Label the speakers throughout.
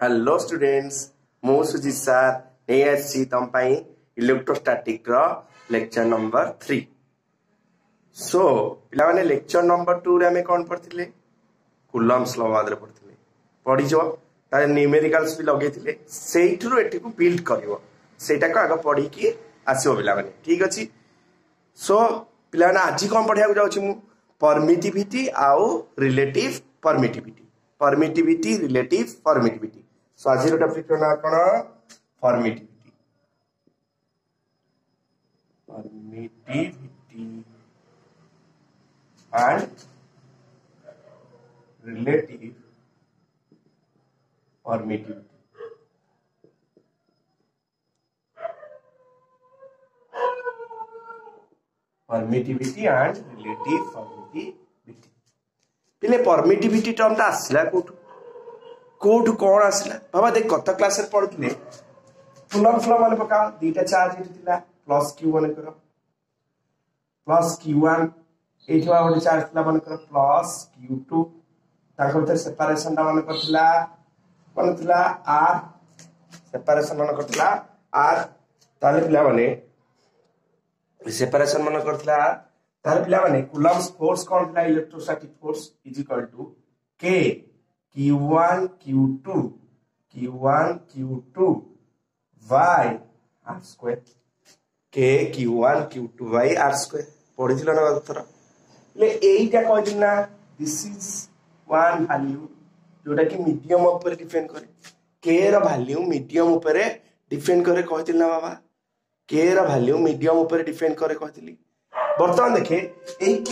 Speaker 1: Hello students मो Sujit sir नहीं आसी तुम इलेक्ट्रोस्टैटिक लेक्चर नंबर 3। सो पे लेक्चर नंबर 2 रे आमे कौन पढ़ते कूलम्स लॉ बारे पढ़ीज तार न्यूमेरिकल्स भी लगे से बिल्ड कर आग पढ़ी आसो पे ठीक अच्छे। सो पे आज कौन पढ़ा जाऊँ परमिटिविटी आउ रिलेटिव परमिटिविटी रिलेटिव परमिटिविटी। सो आज टॉपिक ना कौन permittivity and relative permittivity. Permittivity and relative permittivity पिले परमिटिविटी टर्म आसला कोठू कौन आसला बाबा देख गत क्लास पढ़ते कूलम्स लॉ मन पका दीटा चार्ज ये प्लस Q1 कर प्लस Q1 ये गोटे चार्ज था मन कर प्लस Q2 भर सेपरेशन मन कर आर सेपरेशन मन कर आर पे सेपरेशन मन कर कूलम्स फोर्स कौन था electrostatic force is equal to K Q1 Q2 by r square K Q1 Q2 by r square पढ़ी ना थर एटा कह ना दिस इज वन वैल्यू जोटा कि मीडियम ऊपर डिपेंड करे K रो वैल्यू मीडियम ऊपर डिपेंड करे कहती ना बाबा K रो वैल्यू मीडियम ऊपर डिपेंड करे कहती। बर्तमान देखे ए K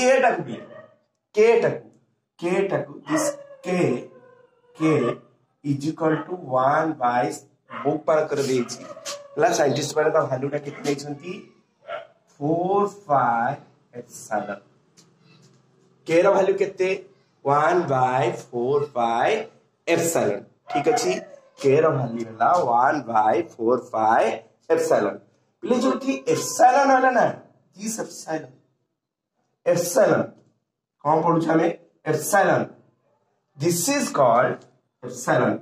Speaker 1: टाकू this K is equal to 1 by बुक पर कर देछि ला साइंटिस्ट माने ता वैल्यू टा कितने छंती 4 5 एप्सिलॉन K रो वैल्यू केते 1 बाय 4 5 एप्सिलॉन ठीक अछि। K रो वैल्यू हला 1 बाय 4 5 एप्सिलॉन प्लीज जो कि एप्सिलॉन होला ना दिस एप्सिलॉन कौन पढु छ हमें epsilon this is called epsilon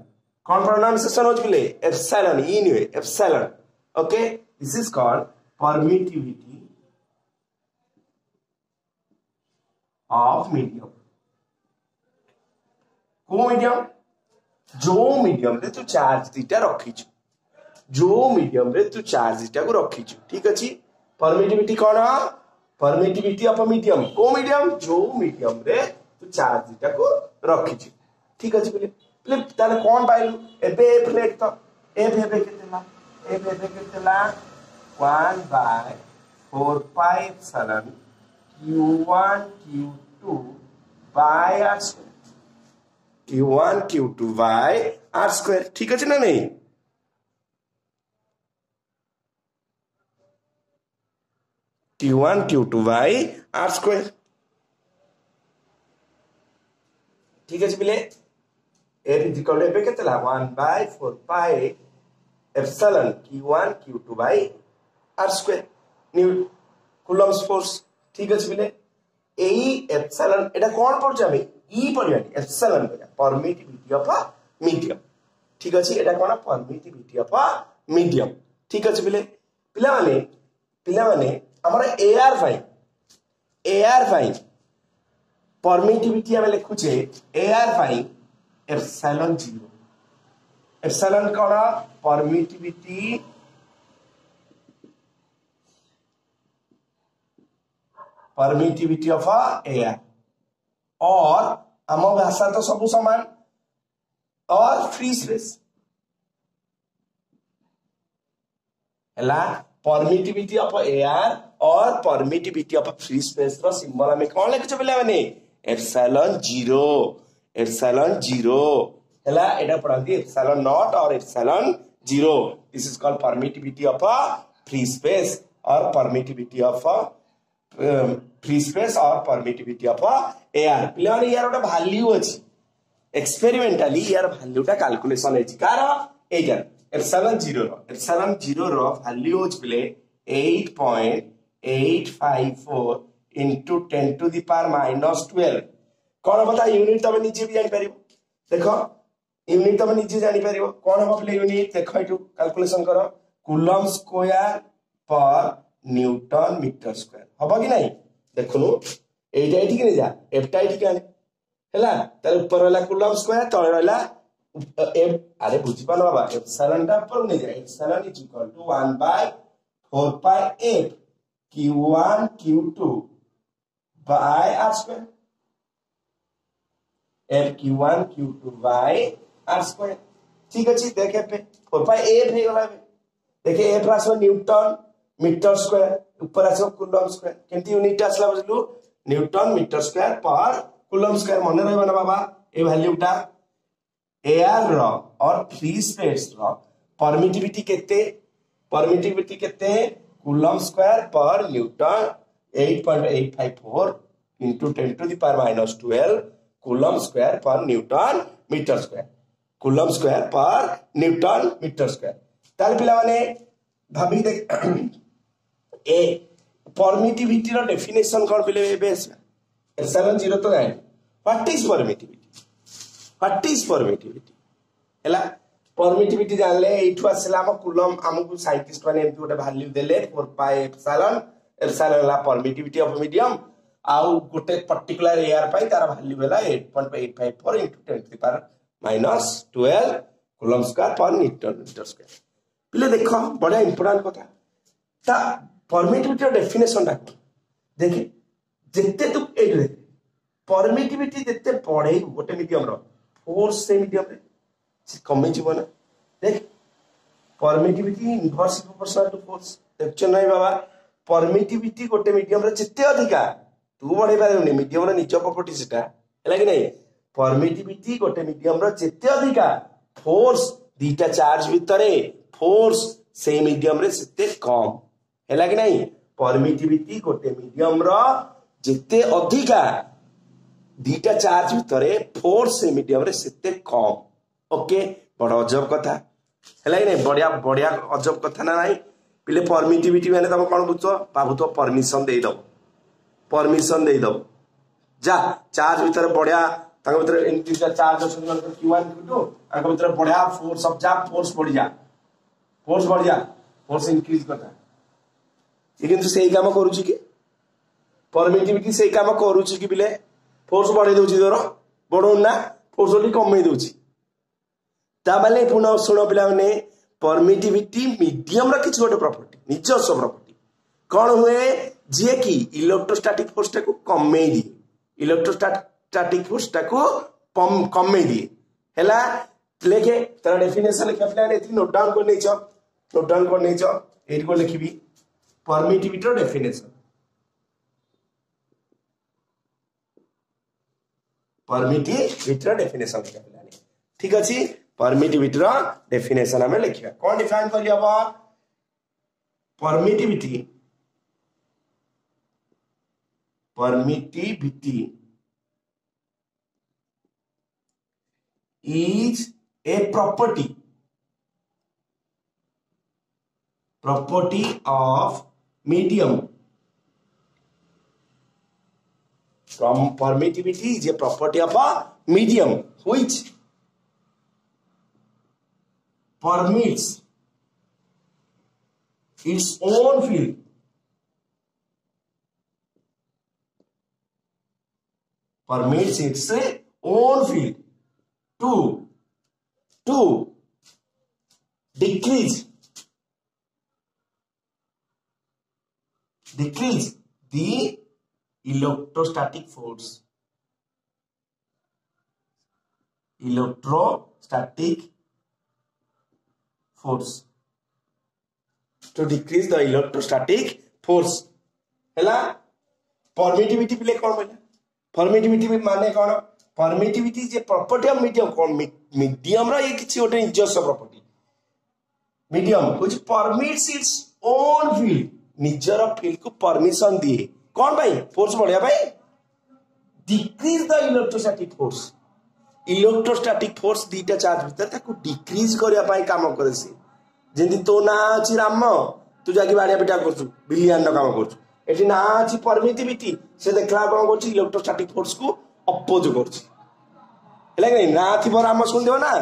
Speaker 1: कौन प्रोनाउंसिएशन हो पिले एप्सिलॉन ई नुए epsilon okay this is called permittivity of medium को मीडियम जो मीडियम रे तू चार्ज दीटा रखिछु जो मीडियम रे तू चार्ज दीटा को रखिछु ठीक अछि। परमिटिविटी कौन परमिटिविटी ऑफ मीडियम को मीडियम जो मीडियम रे तू चार्ज दीटा को रखिछु ठीक अछि। प्ले ताले कौन पाइलु एबे एफ लेट तो एफ केतेला 1 by 4 pi epsilon Q1 Q2 by r square Q1 Q2 by r square ठीक अछि ना नहीं Q1 Q2 by r square ठीक अछि पिले F is equal to F केतेला 1 by 4 pi epsilon Q1 Q2 by r square new Coulomb's force ठीक अछि बिले एई एप्सिलॉन एटा कोन पड़ जाबे ई पड़ियानी एप्सिलॉन परमिटिविटी ऑफ मीडियम ठीक अछि। एटा कोन परमिटिविटी ऑफ मीडियम ठीक अछि बिले पिला माने हमरा एआर फाइन परमिटिविटी हम लिखु छे एआर फाइन एप्सिलॉन 0 एप्सिलॉन कौन परमिटिविटी ऑफ एयर और आम भाषा तो सब समान और फ्री स्पेस है परमिटिविटी ऑफ एयर और permittivity of free space rho symbol हमें कौन लिखु पे माने एप्सिलॉन 0 हैला एटा पढ़ाती एप्सिलॉन नॉट और epsilon 0 this is called permittivity of free space और परमिटिविटी ऑफ फ्री स्पेस और परमिटिविटी ऑफ एयर प्लेन यार ओटा वैल्यू अछि एक्सपेरिमेंटली यार वैल्यू टा कैलकुलेशन अछि कार एटा एप्सिलॉन 0 रो वैल्यू अछि play 8.854 into 10 to the power minus 12 कौन बता यूनिट तब नीचे भी जान पारिबो देखो यूनिट तुम निजे जानी पारिबो कोन हम बोले यूनिट देखो एटू कैलकुलेशन करो coulomb square per newton metre square हबो कि नहीं देखनु एटा एठी कि नै जा एटा एठी कि हैला तार ऊपर रहला कूलम स्क्वायर तळे रहला एफ अरे बुझी पानो बाबा एप्सिलॉन टा ऊपर नै जा epsilon is equal to 1 by 4 pi F q1 q2 by r square F q1 q2 by r square ठीक अछि देखे पे 4 पाई एफ हे गला देखे एफ आसो न्यूटन मीटर स्क्वायर ऊपर आसो कूलम स्क्वायर केंती यूनिट आसला बुझलु newton metre square per coulomb square मन रहबा ना बाबा ए वैल्यूटा एआर रो और फ्री स्पेस रो परमिटिविटी केते coulomb square per newton 8.854 into 10 to the power minus 12 coulomb square per newton metre square coulomb square per newton metre square ताले पिला माने भाबी देख ए परमिटिविटी रो डेफिनेशन कोन पिले बेस एप्सिलॉन 0 तो जाय व्हाट इज परमिटिविटी हैला परमिटिविटी जानले एठु आसला हम कूलम हमकु साइंटिस्ट माने एमती गोटे वैल्यू देले 4 पाई एप्सिलॉन ला परमिटिविटी ऑफ मीडियम आउ गोटे पर्टिकुलर एआर पाई तार वैल्यू होला 8.854 into 10 to the power minus 12 coulomb square per newton metre square पिले देखो बड़ा इंपोर्टेंट कथा ता परमिटिविटी डेफिनेशन ता देखि जेते तू ए देख परमिटिविटी जेते पढे गोटे मीडियम रो फोर्स से मीडियम रे कमे जीवन देख permittivity inverse proportional to force देखछ नै बाबा परमिटिविटी गोटे मीडियम रे जेते अधिका तू बढ़े पारे मीडियम रे निज प्रॉपर्टी सेटा हैला कि नै परमिटिविटी गोटे मीडियम रो जेते अधिका फोर्स दीटा चार्ज भितरे फोर्स से मीडियम रे सेते कम हैला कि नै परमिटिविटी गोटे मीडियम रो जेते अधिका दीटा चार्ज भितरे फोर्स से मीडियम रे सेते कम ओके बड़ा अजब कथा हैला कि नै बढ़िया बढ़िया अजब कथा ना नै पिले परमिटिविटी माने तम कोन बुझो बाबू तो परमिशन दे दो जा चार्ज भितरे बढ़िया ताके भितरे इनक्रीज चार्ज q1 q2 आके भितरे बढ़िया फोर्स ऑफ जा फोर्स बढ़ जा फोर्स इंक्रीज करता ये किंतु सेही काम करूची कि परमिटिविटी सेही काम करूची कि बिले फोर्स बढ़े दोची तोर बडो ना फोर्स ओली कमे दोची ता बाले पुनः सुनो पिला माने परमिटिविटी मीडियम रा किछ गोटे प्रॉपर्टी निजस्व प्रॉपर्टी कोन हुए जे कि इलेक्ट्रोस्टैटिक फोर्स टाको कमे दी इलेक्ट्रोस्टैटिक फोर्स टाको कमे दी हैला लेके तार डेफिनेशन लिखा प्लान एथि नोट डाउन कर नेचो एठी को लिखिबी परमिटिविटी रो डेफिनेशन लिखा प्लान ठीक अछि परमिटिविटी रो डेफिनेशन हमें लिखिया कोन डिफाइन करियाबा permittivity is a property of medium from permittivity is a property of a medium which permits its own field to decrease the electrostatic force to decrease the electrostatic force हैला permittivity पिले कोन बोला permittivity माने कोन permittivity जे property of medium कोन medium रा ये किछि ओटे निजस्व property medium which permits its own field निजर फील्ड को परमिशन दिए कोन भाई फोर्स बढ़िया भाई डिक्रीज द इलेक्ट्रोस्टैटिक फोर्स दीटा चार्ज भीतर ताको डिक्रीज करिया पाई काम करे से जेंति तो ना अछि राम तू जाकी बाड़िया पिटा करछु बिलियन काम करछु एठी ना अछि परमिटिविटी से देखला कोन करछु इलेक्ट्रोस्टैटिक फोर्स को अपोज करछु हैला कि ना थी राम सुन देव ना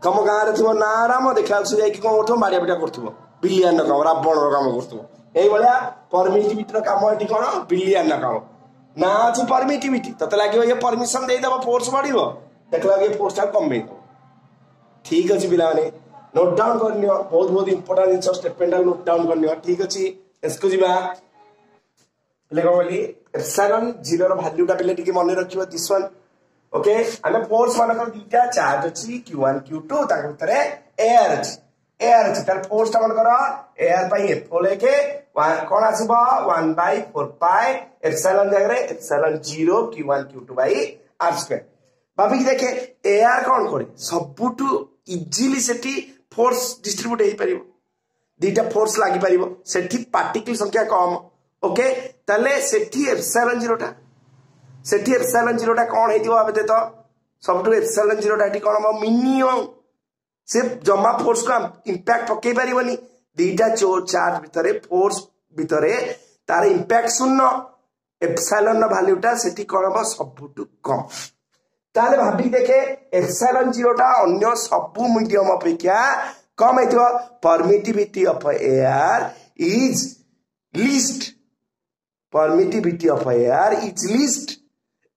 Speaker 1: तुम गाँव में थो ना राम देखा कौन कर मारिया पिटा कर बिलियन काम रावण काम कर परमिटिविटी काम ये कौन बिलियन काम ना अच्छी परमिटिविटी ते लगे ये परमिशन देदेव फोर्स बढ़ देख लगे फोर्स कमे ठीक अच्छे पे नोट डाउन करनी बहुत बहुत इंपोर्टाट जिन स्टेटमेंट नोट डाउन करनी ठीक अच्छे इसको जी पे कौन कहली एप्सिलॉन जीरो वैल्यूटा पे मन रखियो दिस वन ओके आम फोर्स मान दुईटा चार्ज अच्छी Q1 Q2 भितर एयर अच्छी एयर अच्छी तार फोर्स मन एयर एफओ लेके कौन आसब 1/4 पाई एप्सिलॉन जगह epsilon zero Q1 Q2 r square Bhavik देखे एयर कौन करे सबुठू इजिली सेठी फोर्स डिस्ट्रीब्यूट हो पार दुईटा फोर्स लगी पार से पार्टिकल संख्या कम ओके ताले सेठी एप्सिलॉन जीरोटा सेठी एप्सिलॉन जीरोटा कौन है तो सब एप्सिलॉन जीरोटा कौन हम मिनिमम से जमा फोर्स को इंपैक्ट पकई पारिबनी दुईटा चार्ज भितर फोर्स भितर तार इंपैक्ट शून्य एप्सिलॉन वैल्यूटा सेठी कौन हम सबुठू कम ताले भाभी देखे एप्सिलॉन जीरोटा अन्य सब मीडियम अपेक्षा कम है permittivity of air is least permittivity of air is least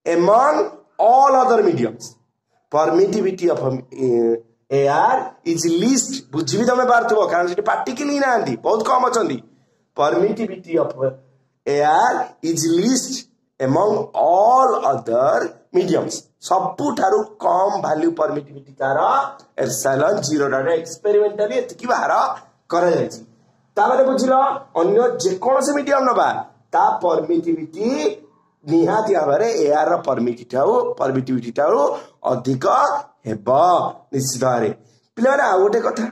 Speaker 1: among all other mediums permittivity of air is least बुझी भी तमें पार्थुबो कारण से पार्टिकल ही ना बहुत कम अछंदी permittivity of air is least among all other mediums सबुठारु कम वैल्यू परमिटिविटी तार एप्सिलॉन जीरो डाटा एक्सपेरिमेंटली एतकी बाहर करा जायछि ताबरे बुझिलो अन्य जे कोनसे मीडियम नबा ता परमिटिविटी निहाती भाव एयर परमिटिविटी ठार अधिक हेबा निश्चित भाव पे आ गोटे कथा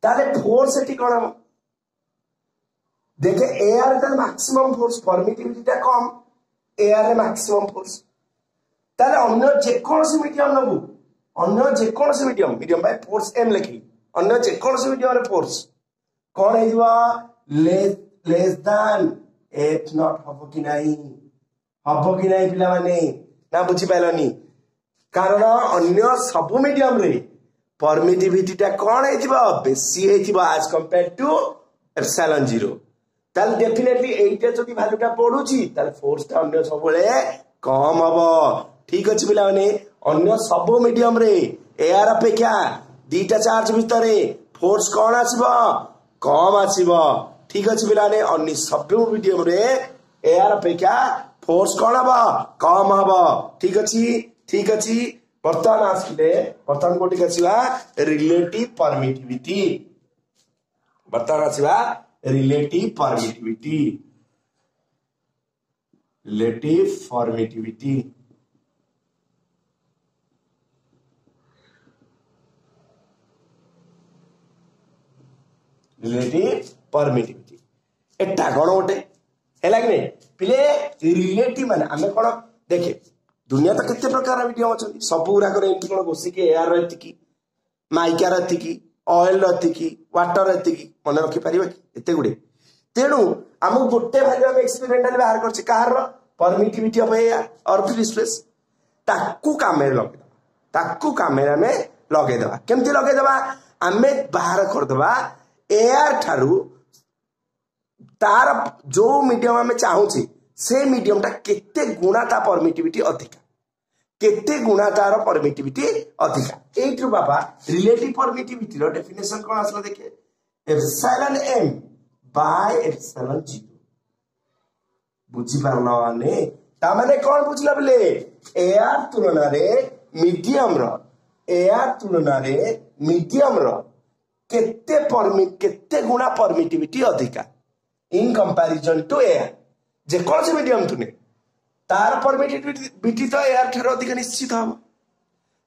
Speaker 1: ताले फोर्स एटी कौन हम देखे एयर ताले मैक्सिमम फोर्स परमिटिविटी टा कम एयर रे मैक्सिमम फोर्स ताले अन्य जे कोनसे मीडियम नबु अन्य जे कोनसे मीडियम बाय फोर्स एम लिखी अन्य जे कोनसे मीडियम रे फोर्स कौन हेजिबा लेस दैन एफ नॉट हबो कि नहीं पिला माने ना बुझी पाइलनी कारण अन्य सब मीडियम रे परमिटिविटी टा कौन हेजिबा बेसी हेजिबा as compare to epsilon zero ताल डेफिनेटली एटा जदी वैल्यूटा पडुची ताल फोर्स टा अन्य सब बेले कम हबो ठीक अछि पिला माने अन्य सब मीडियम रे एयर अपेक्षा दीटा चार्ज भितर फोर्स कौन आसीबा कम आसीबा ठीक अच्छे पे अन्य सब मीडियम रे एयर अपेक्षा फोर्स कौन हम कम हम ठीक अच्छी बर्तमान आसले बर्तमान कोटी आसवा रिलेटिव परमिटिविटी बर्तमान आसवा रिलेटिव परमिटिविटी परमिटिविटी एटा कौन गोटे है कि पिले रिलेटिव माने आमे कौन देखे दुनिया तो केते प्रकार मीडियम अच्छा सब गुराक एमती कौन घोषिक एयर रही माइकार रही ऑयल रही वाटर रही मन रखिपर कि गुड़े तेणु आमको गोटे भाई आम एक्सपेरिमेंटाल बाहर कर परमिटिविटी ऑफ एयर और फ्री स्पेस ताकू काम लगेदेवा केमती लगेदेवा आमे बाहर करदेवा एयर ठारू तार जो मीडियम आम चाहूचे से मीडियम टा केते गुणा ता परमिटिविटी अधिका केते गुणा तार परमिटिविटी अधिका एइट्रु बाबा रिलेटिव परमिटिविटी रो डेफिनेशन कोन आसला देखे epsilon m by epsilon zero बुझी पारना माने ता माने कोन बुझला बले एयर तुलना रे मीडियम रो केते गुणा परमिटिविटी अधिका इन कंपैरिजन टू एयर जे कौन से मीडियम तुने तार परमिटिविटी तो एयर ठार अधिक निश्चित हम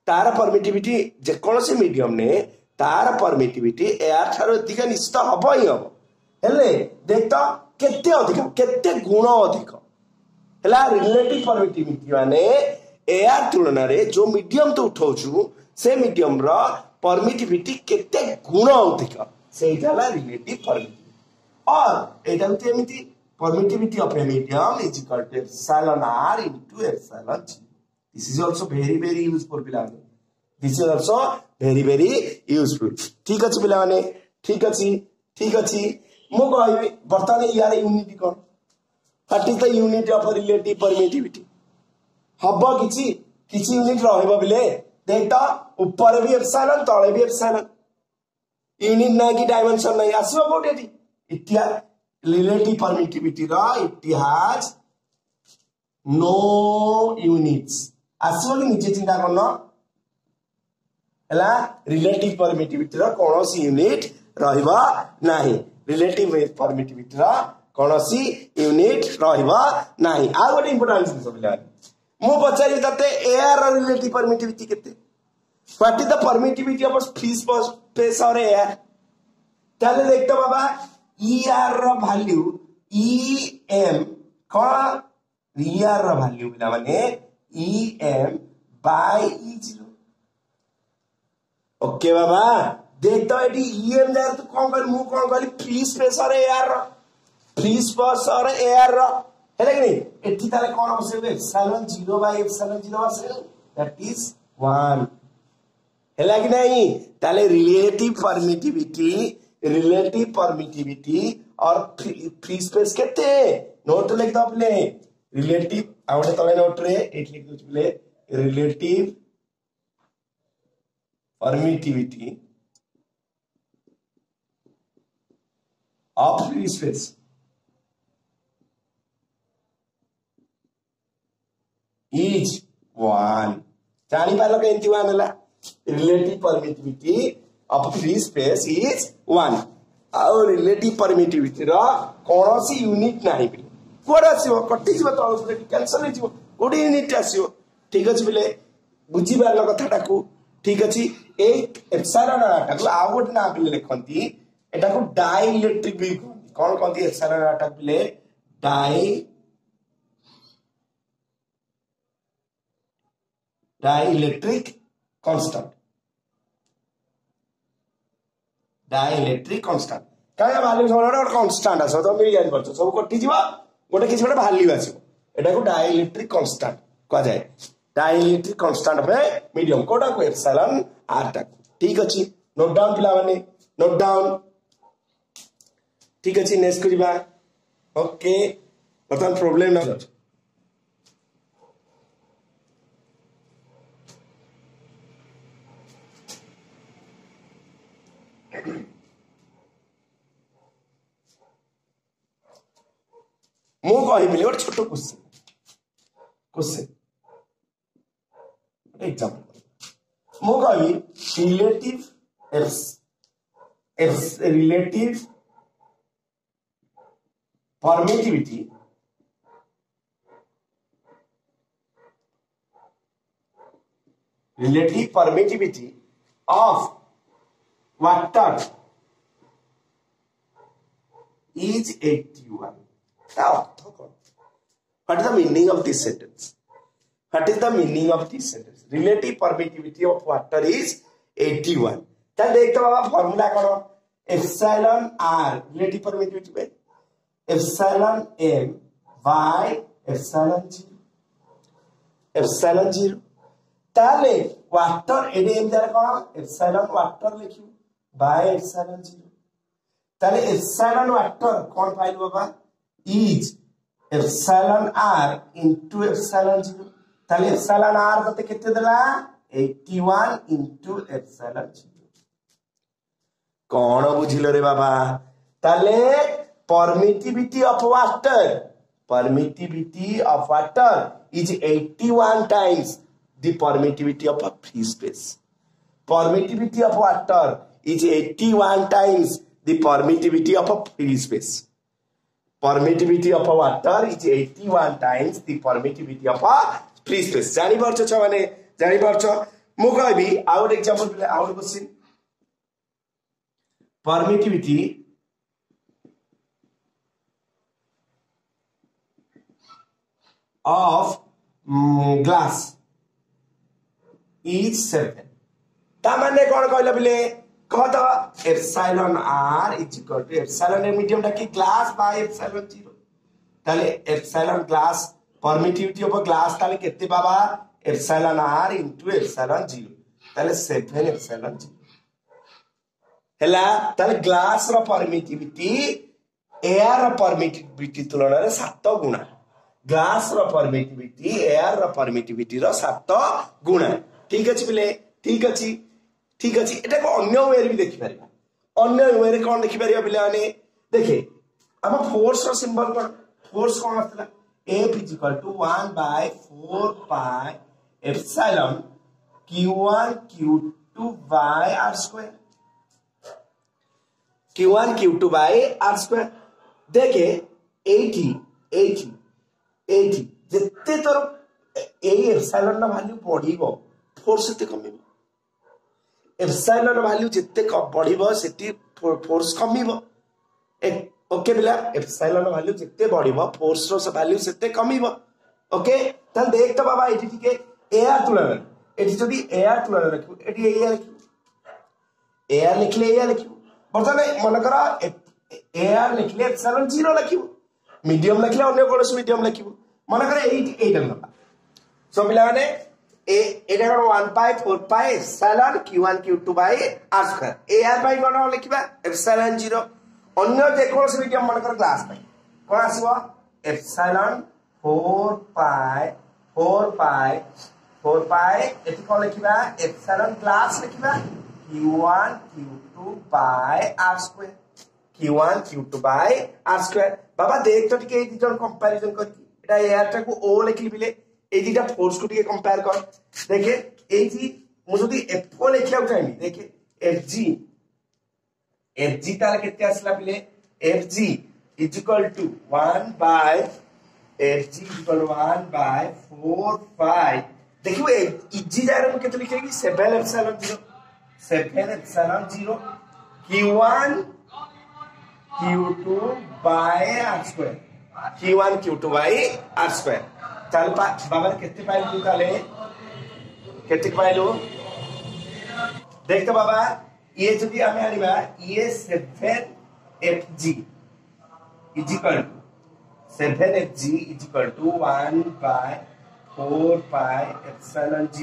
Speaker 1: तार परमिटिविटी जे कौन से मीडियम ने तार परमिटिविटी एयर ठार अधिक निश्चित हम ही हम हेले देख तो केते अधिक केते गुण अधिक हैला रिलेटिव परमिटिविटी माने एयर तुलना रे जो मीडियम तो उठाउछु से मीडियम रो परमिटिविटी केते गुण अधिक सेटा ला रिलेटिव परमिटिविटी और एटा होते एमिति permittivity of a medium is equal to epsilon r into epsilon g this is also very useful बिलांग this is also very very useful ठीक अच्छे पिला माने ठीक अच्छी मु कहबी बर्तमान यार यूनिटी कौन what is the unit of relative permittivity hub किछि यूनिट रहइबो बिले देख तो ऊपर भी एप्सिलॉन तळे भी एप्सिलॉन यूनिट ना की डायमेंशन नहीं आसीबो कोठी इतिहास रिलेटिव परमिटिविटी रा इतिहास नो यूनिट्स आसीबो कि निजे चिंता करनो हला रिलेटिव परमिटिविटी रा कोनोसी यूनिट रहइबा नाही रिलेटिव परमिटिविटी रा कोनोसी यूनिट रहइबा नाही आ गोटे इंपोर्टेंट जिंस बिला मु पचारि तते एयर रिलेटिव परमिटिविटी केते what is the permittivity of free space और एयर ताले देखतो बाबा ईआर रो वैल्यू ईएम कोन ईआर रो वैल्यू बिला माने ईएम बाय ई0 ओके बाबा देख तो एडी ईएम जाय तो कोन कर मु कोन कहली फ्री स्पेस और एयर रो फ्री स्पेस और एयर रो हेले कि नहीं एठी ताले कोन बसे एप्सिलॉन 0 बाय एप्सिलॉन 0 बसे दैट इज 1 हेला कि नहीं ताले रिलेटिव परमिटिविटी और फ्री स्पेस केते नोट लिख दो अपने रिलेटिव आवडे तले नोट रे एट लिख दो बोले relative permittivity of free space is 1 जानी पालो केंती 1 होला relative permittivity of free space is 1 और रिलेटिव परमिटिविटी रो कोनोसी यूनिट नाही बिले कोड आसीबो कटि जिवो तळ उपर कैंसिल हे जिवो कोडी यूनिट आसीबो ठीक अछि बिले बुझी बारला कथाटा को ठीक अछि एक एप्सिलॉन अटक आ गोट ना बिले लिखंती एटा को डाइलेक्ट्रिक भी कोन कोनती एप्सिलॉन अटक बिले डाइलेक्ट्रिक कांस्टेंट डाइलेक्ट्रिक कांस्टेंट काय वैल्यू सोना कांस्टेंट आसो तो मिल जाय परछो सब कटि जीवा गोटे किछ गोटे वैल्यू आसीबो एटा को डाइलेक्ट्रिक कांस्टेंट कह जाय डाइलेक्ट्रिक कांस्टेंट पे मीडियम कोटा को एप्सिलॉन आर तक ठीक अछि नोट डाउन पिला माने नोट डाउन ठीक अछि नेक्स्ट करिबा ओके बर्तमान प्रॉब्लम ना मु कहि बिले गोटे छोटो क्वेश्चन एग्जांपल मु कहि relative permittivity of water is 81 ता अर्थ कोन what is the meaning of this sentence relative permittivity of water is 81 ता देखतो बाबा फार्मूला कोन एप्सिलॉन आर रिलेटिव परमिटिविटी पे एप्सिलॉन m बाय एप्सिलॉन 0 ताले वाटर एडे एम जरा कोन एप्सिलॉन वाटर लिखियो बाय एप्सिलॉन 0 ताले एप्सिलॉन वाटर कौन फाइल बाबा is epsilon r into epsilon 0 ताले एप्सिलॉन आर कते केते देला 81 इनटू एप्सिलॉन 0 कौन बुझिलो रे बाबा ताले permittivity of water is 81 times the permittivity of a free space permittivity of water is 81 times the permittivity of a free space. Permittivity of a water is 81 times the permittivity of a free space. जानी परछो छ माने जानी परछो मु कहबी out example पे out question permittivity of glass is 7 ता माने कोन कहला बिले कह तो epsilon r is equal to epsilon medium टा की ग्लास बाय एप्सिलॉन 0 ताले epsilon glass permittivity of glass ताले केते बाबा एप्सिलॉन r इनटू एप्सिलॉन 0 ताले 7 एप्सिलॉन हैला ताले ग्लास रो परमिटिविटी एयर रो परमिटिविटी तुलना रे 7 गुणा ग्लास रो परमिटिविटी एयर रो परमिटिविटी रो 7 गुणा ठीक अछि पिले ठीक अछि एटा को अन्य वे रे भी देखि परिबा अन्य वे रे कोन देखि परिबा पिले माने देखे अब फोर्स रो सिंबल कोन फोर्स कोन आतला F = 1/4 pi epsilon q1 q2 by r square q1 q2 by r square देखे 80 जिते तोर ए एप्सिलॉन ना वैल्यू बढ़िबो फोर्स सेते कमिबो एप्सिलॉन वैल्यू जिते बढ़िबो सेति फोर्स कमिबो ओके बिला एप्सिलॉन वैल्यू जिते बढ़िबो फोर्स रो वैल्यू सेते कमिबो ओके तल देख तो बाबा एठी ठीक है एआर तुलना एठी जदी एआर तुलना रखू एठी एआर लिखले एआर लिखू बर्तन मन करा एआर लिखले एप्सिलॉन 0 लिखू मीडियम लिखले अन्य कोनस मीडियम लिखू मन करा 8 नंबर सो बिला माने एटा कोन 1/4 पाई epsilon q1 q2 by r square air by कोन लिखबा एप्सिलॉन 0 अन्य जे कोनस मीडियम मन कर ग्लास बाय कोन आसीबो एप्सिलॉन 4 पाई एटी कोन लिखबा एप्सिलॉन ग्लास लिखबा q1 q2 by r square q1 q2 by r square बाबा देख तो ठीक ए दिजन कंपैरिजन कर एटा एआर टा को ओ लिखली बिले ए दिटा फोर्स को ठीक कंपेयर कर देखे ए जी मु जदी f लिखला चाहिए देखे fg ताले केते आसला बिले fg = 1/4 pi देखियो इजी जारे में केते लिखेगी 7 epsilon 0 q1 q2 by r square q1 q2 by r square चल बाबा केते पाइल तू ताले केते पाइलो देख तो बाबा ये जदी हमें आनिबा ये 7fg = 7fg = 1/4 pi epsilon 0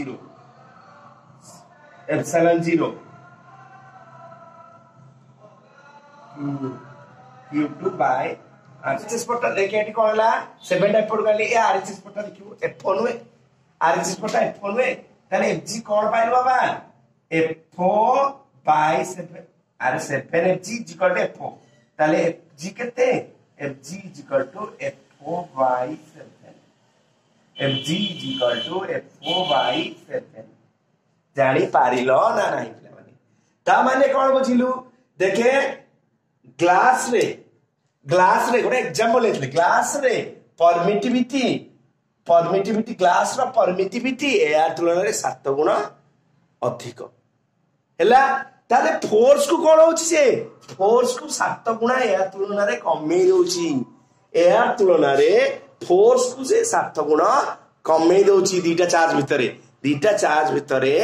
Speaker 1: q2 by RHS पट्टा देखे एटी कोनला 7 टाइप पड़ गली ए RHS पट्टा देखियो f1 वे RHS पट्टा f1 वे ताले fg cone pile Baba f4 by 7 अरे 7fg = f4 ताले fg केते fg = f4 by 7 fg = f4 by 7 जानी पारिलो ना नाही पिला माने ता माने कोन बुझिलु देखे ग्लास रे गोटे एग्जांपल लेथले ग्लास रे परमिटिविटी ग्लास रो परमिटिविटी एआर तुलना रे 7 गुना अधिक हैला ताले फोर्स को कोन होची से फोर्स को 7 गुना एआर तुलना रे कमे दोची एआर तुलना रे फोर्स को से 7 गुना कमे दोची दीटा चार्ज भितरे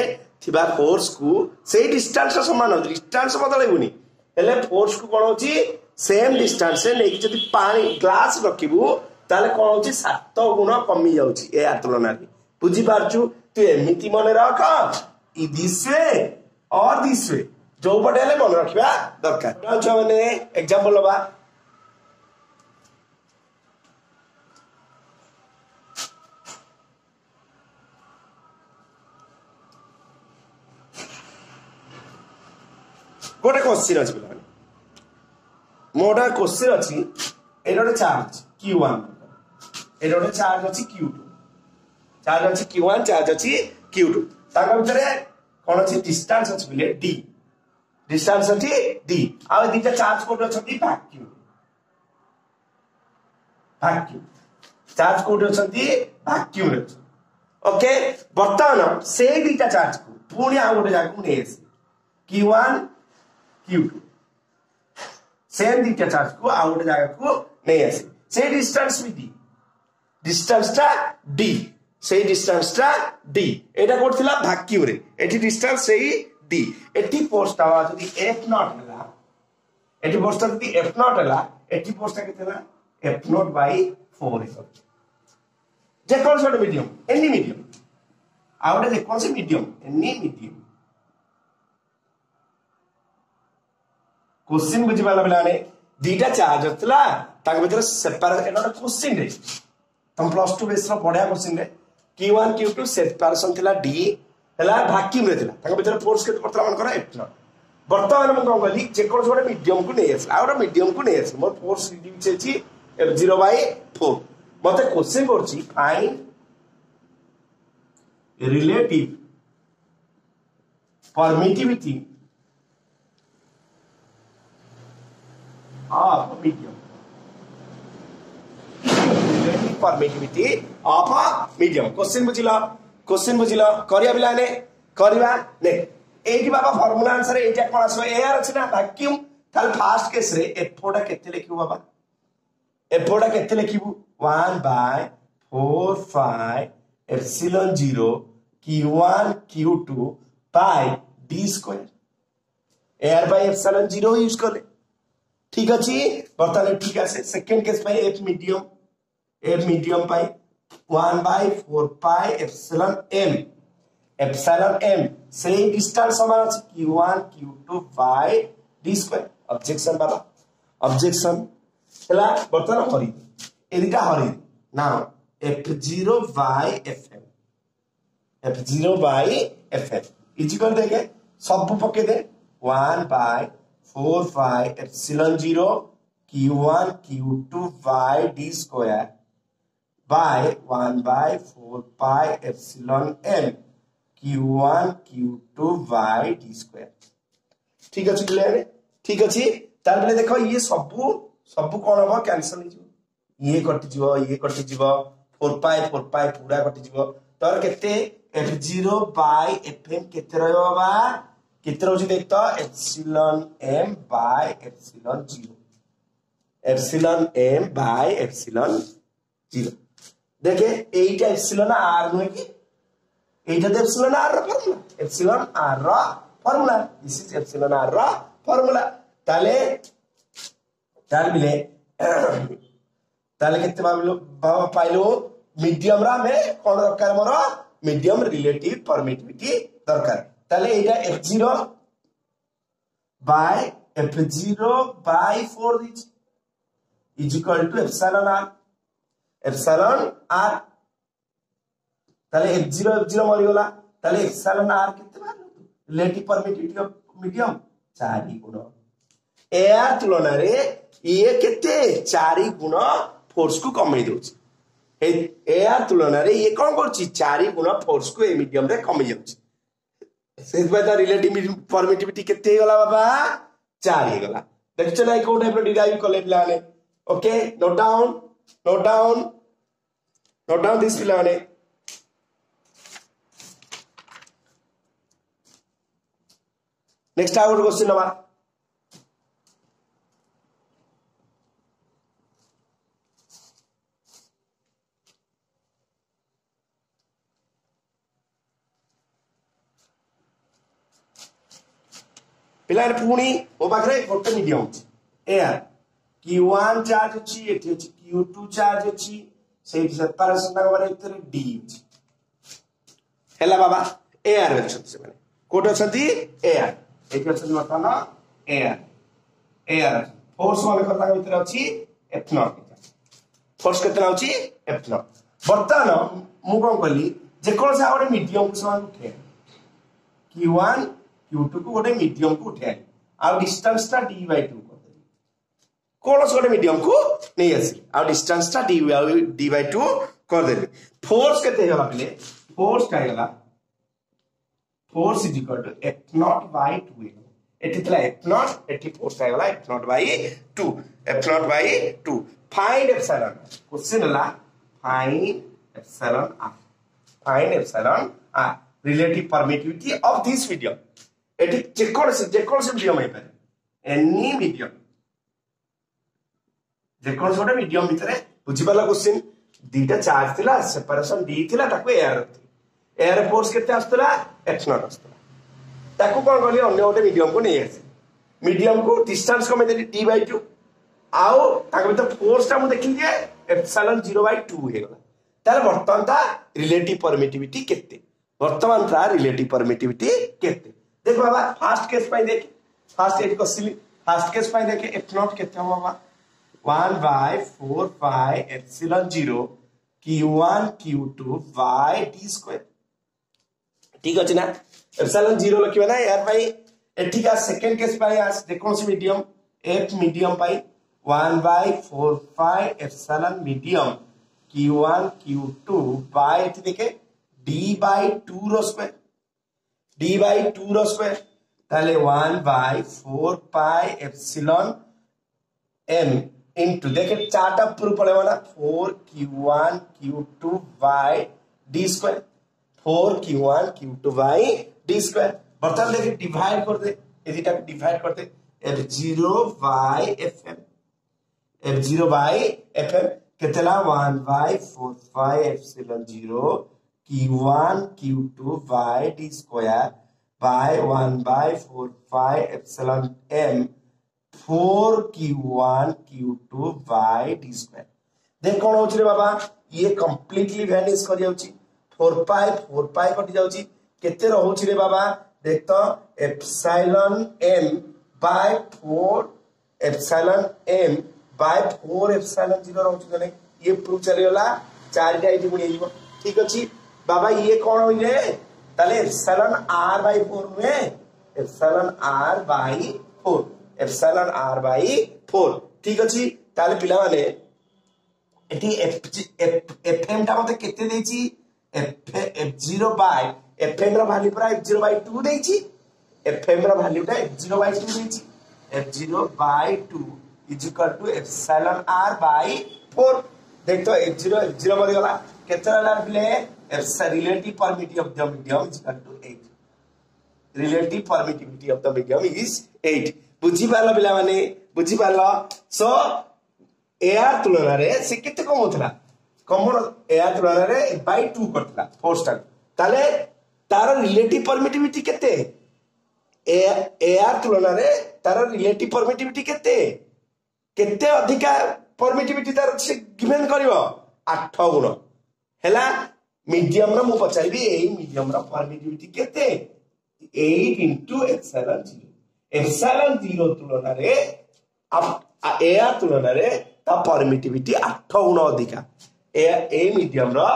Speaker 1: थिबा फोर्स को से डिस्टेंस समान डिस्टेंस बदलैबुनी हेले फोर्स को कोन होची सेम डिस्टेंस से नेकी जदी पानी ग्लास रखिबू ताले कोन होची 7 गुना कमी जाउची एआर तुलना रे बुझी पारछु तू एमिति मने रख इ दिस वे और दिस वे जो पटेले मन रखिबा दरकार अच्छा माने एग्जांपल लबा गोटे क्वेश्चन अछि पिला मोडा क्वेश्चन अछि एरोटे चार्ज q1 एरोटे चार्ज अछि q2 चार्ज अछि q1 चार्ज अछि q2 ताका भितरे कोन अछि डिस्टेंस अछि बिले d डिस्टेंस अछि d आ दीटा चार्ज कोड अछि वैक्यूम चार्ज कोड अछि वैक्यूम रे ओके बर्तमान से दीटा चार्ज को पुणी आ गोटे जागा को नै q1 q2 सेम दीटा चार्ज को आ गोटे जागा को नै आसे से डिस्टेंस भी d डिस्टेंस टा d से डिस्टेंस टा d एटा कोथिला वैक्यूम रे एठी डिस्टेंस सेही d एठी फोर्स ता जदी f0 हला एठी फोर्स ता जदी f0 हला एठी फोर्स ता केतेला f0/4 जे कोन सो मीडियम एनी मीडियम आ गोटे जे कोन से मीडियम एनी मीडियम क्वेश्चन बुझी पाला पिलाने दीटा चार्ज होतला ताके भीतर सेपरेशन एटा क्वेश्चन रे तुम प्लस 2 बेस रो बढ़िया क्वेश्चन रे Q1 Q2 सेपरेशन थिला D हला वैक्यूम रे थिला ताके भीतर फोर्स केते पड़तला मन करा F0 वर्तमान हम कोन गली जे कोन छोटे मीडियम को नै आस आउट मीडियम को नै आस मोर फोर्स रिड्यूस छी F0/4 मते क्वेश्चन करछि find relative permittivity of medium. Relative permittivity of a medium. Question बुझिला करिया बिलाने करिवा ने एठी बाबा फार्मूला आंसर एटा कोन आसो एआर अछि ना वैक्यूम ताल फास्ट केस रे F4 टा केते लिखिबो बाबा F4 टा केते लिखिबो 1/4 5 epsilon 0 Q1 Q2 by D square air by epsilon 0 use करले ठीक अछि बर्तमान ठीक আছে second case by f medium by 1/4 pi epsilon m से डिस्टेंस समान अछि Q1 Q2 by D square objection बाबा ऑब्जेक्शन हला बर्तमान हरि एदिटा हरि now f0 by fm F0 by Fm is equal to देखे सब पके दे 1/4 pi epsilon 0 Q1 Q2 by D square by 1/4 pi epsilon m Q1 Q2 by D square ठीक अछि क्लियर ठीक अछि तार परे देखो ये सब कोन हो कैंसिल हो ये कटि जीवो 4 pi पूरा कटि जीवो तोर केते F0 by Fm केते रहबो बा केते रहउछि देख त epsilon m by epsilon 0 epsilon m by epsilon 0 देखे एटा epsilon r न कि एटा त epsilon r रो फार्मूला epsilon r रो formula this is epsilon r रो फार्मूला ताले बिले केते बाबा पाइलो मीडियम रा में कोन दरकार मोर मीडियम रिलेटिव परमिटिविटी दरकार ताले एटा f0 by f0/4 this is equal to epsilon r ताले f0 मरि गला ताले epsilon r केते बार रिलेटिव परमिटिविटी ऑफ मीडियम 4 गुण एआर तुलना रे ये केते 4 गुण फोर्स को कमै दोछि एआर तुलना रे ये कोन करछि 4 गुण फोर्स को ए मीडियम रे कमै जाउछि से बात रिलेटिव परमिटिविटी केते गला बाबा 4 हे गला देख चला को टाइप रो डिराइव करले plan okay note down this plan next our question number पिलार पुणी ओ पाखरे गोटे मीडियम एआर Q1 चार्ज अछि एठी अछि Q2 चार्ज अछि से सेपरेशन ना बारे इतरे D अछि हैला बाबा एआर अछि से माने कोट अछि एआर एठी अछि मतना एआर फोर्स माने करता भीतर अछि F0 फोर्स केतना अछि F0 वर्तमान मु कोन कहली जे कोन से आउट मीडियम को समान उठे Q1 Q2 को गोटे मीडियम को उठे आ डिस्टेंस ता D/2 कर दे कोन से गोटे मीडियम को नहीं आसी आ डिस्टेंस ता D/2 कर दे फोर्स केते होला पले फोर्स का होला force is equal to F0/2 एठी तला F0 एठी फोर्स का होला F0/2 फाइंड एप्सिलॉन क्वेश्चन होला find epsilon r relative permittivity of this medium एटी जेकोन से मीडियम है पारे एनी मीडियम जेकोन सोडा मीडियम भीतर बुझी पाला क्वेश्चन दीटा चार्ज थिला सेपरेशन D थिला ताको एयर फोर्स केते आस्तला F0 आस्तला ताको कोन गली अन्य ओटे मीडियम को नहीं आसे मीडियम को डिस्टेंस कमे देली D/2 आउ ताको भीतर फोर्स ता मु देखि जे epsilon 0/2 हे गला ताले वर्तमान ता रिलेटिव परमिटिविटी केते वर्तमान ता रिलेटिव परमिटिविटी केते देख बाबा फास्ट केस पाई देख फास्ट एट कसली फर्स्ट केस पाई देखे एफ नॉट केते होगा 1/4 पाई epsilon 0 q1 q2 by d square ठीक अछि ना एप्सिलॉन 0 लखिबा ना यार भाई एठी का सेकंड केस पाई आज देखो से मीडियम f मीडियम पाई 1/4 पाई epsilon medium q1 q2 by एठी देखे d/2 रो स्क्वायर d/2 रो स्क्वायर ताले 1/4 पाई एप्सिलॉन m into देखे चार्ट अप पूरा पड़ेगा ना 4q1 q2 by d square 4q1 q2 by d square बर्तन देखे डिवाइड कर दे एदिटा डिवाइड कर दे f0 by fm f0 by fm केतेला 1/4 pi epsilon 0 q1 q2 by d square by 1/4 pi epsilon m 4q1 q2 by d square देख कोन होछि रे बाबा ये completely vanish कर जाउछि 4 पाई कटि जाउछि केते रहउछि रे बाबा देख तो epsilon m by 4 epsilon m by 4 epsilon 0 रहउछि ने ये प्रूफ चली गला 4 टा इति गुणी हिबो ठीक अछि बाबा ये कोन होई रे ताले एप्सिलॉन r by 4 में epsilon r by 4 epsilon r by 4 ठीक अछि ताले पिला माने एठी fm ता मते केते देछि f0 by fm रा वैल्यू पर f0 by 2 देछि fm रा वैल्यू ता f0 by 2 देछि f0 by 2 is equal to epsilon r by 4 देख तो f0 बदल गला केते ला पिले relative permittivity of the medium is equal to 8 relative permittivity of the medium is 8 बुझी पाला पिला माने बुझी पाला सो एआर तुलना रे से केते कम होतला कम एआर तुलना रे बाय 2 करतला फोर्स टाइम ताले तार रिलेटिव परमिटिविटी केते एआर तुलना रे तार रिलेटिव परमिटिविटी केते केते अधिका परमिटिविटी तार से गिवन करिवो 8 गुण हैला मीडियम रा मु पचाइबी एई मीडियम रा परमिटिविटी केते 8 into एप्सिलॉन 0 एप्सिलॉन 0 तुलना रे अब एआर तुलना रे ता परमिटिविटी 8 गुण अधिका ए मीडियम रा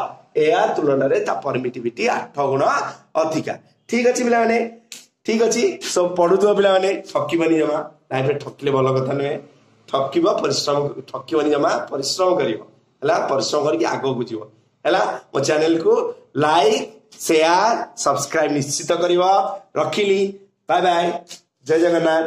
Speaker 1: एआर तुलना रे ता परमिटिविटी 8 गुण अधिका ठीक अछि पिला माने ठीक अछि सब पढु दो पिला माने ठकी बनी जमा लाइफ रे ठकले भलो कथा नै ठकीबा परिश्रम ठकी बनी जमा परिश्रम करियो हला परिश्रम करके आगो बुझिबो हला मो चैनल को लाइक शेयर सब्सक्राइब निश्चित करियो रखिली बाय बाय जय जगन्नाथ।